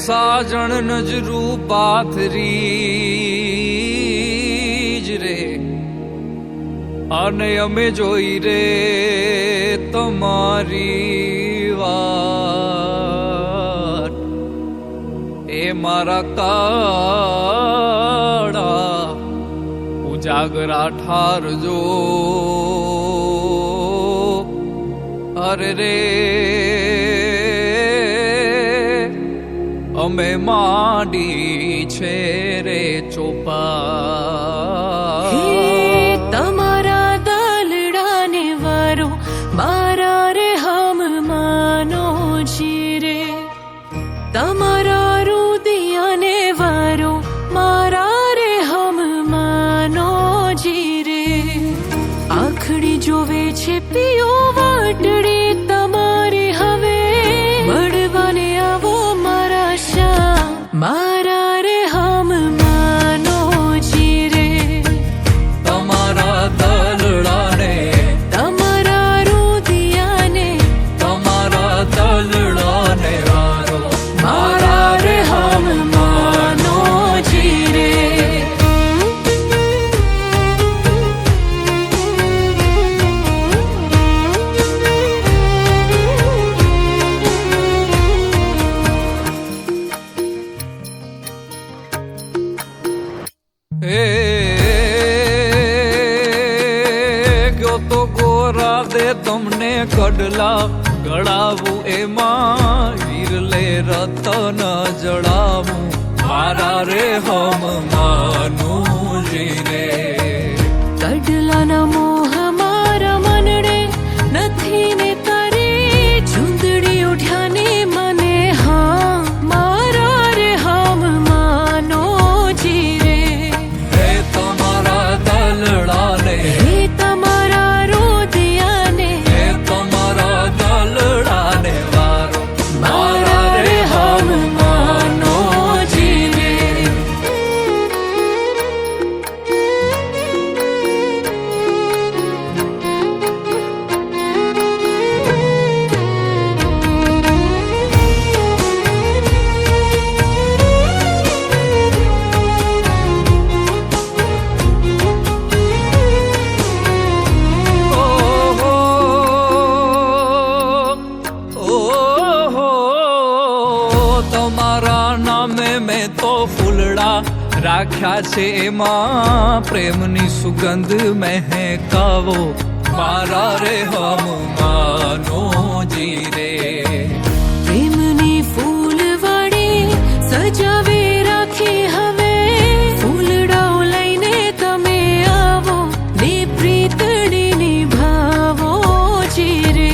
સાજણ નજરું પાથરી જ રે અને અમે જોઈ રે તમારી વાત એ મારા કાળા ઉજાગરા ઠારજો અરે રે અમે માંડી છે રે ચોપા તમારા દાલડાને વારો મારા રે હમ માનો જીરે તમારા રુદિયાને વારો મારા રે હમ માનો જીરે આખડી જોવે છે પીઓ વાટડી તમારી હવે મળવાને આવો મારા શા મારા રે હમ માનો જીરે તમારા દલડાને તમારા રુદિયાને તમારા દલડાને વારો મારા રે હમ માનો જીરે ગયો તો ગોરા દે તમને કડલા ગળાવું એમાં વીરલે રતન જડાવું મારા રે હમ માનું જીરે કડલાના મોહ મારા મનડે નથી ને તારી ચૂંદડી ઉઠ્યાને મને હા મારા રે હમ માનો જીરે હે તમારા દલડાને હે તમારા રુદિયાને હે તમારા દલડાને વારો મારા રે હમ માનો જીરે તમારા નામે મેં તો ફૂલડા રાખ્યા છે એમાં પ્રેમની સુગંધ મહેકાવો મારા રે હમ માનો જીરે પ્રેમની ફૂલવાડી સજાવી રાખી હવે ફૂલડાઓ લઈને તમે આવો ને પ્રીતડી નિભાવો જીરે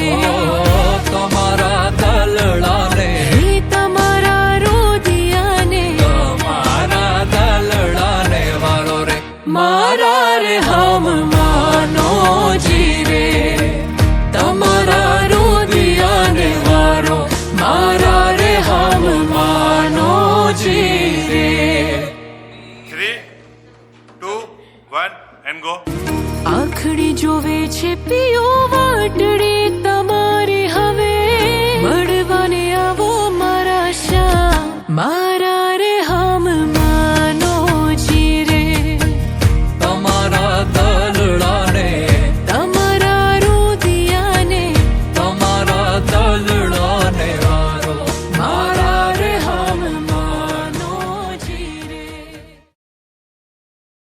તમારા દલડાને હે તમારા રુદિયાને તમારા દલડાને વારો રે મારા રે હમ માનો જીરે તમારા રુદિયાને વારો મારા રે હમ માનો જીરે 3, 2, 1 and go. આખડી જોવે છે પીઓ વાટડી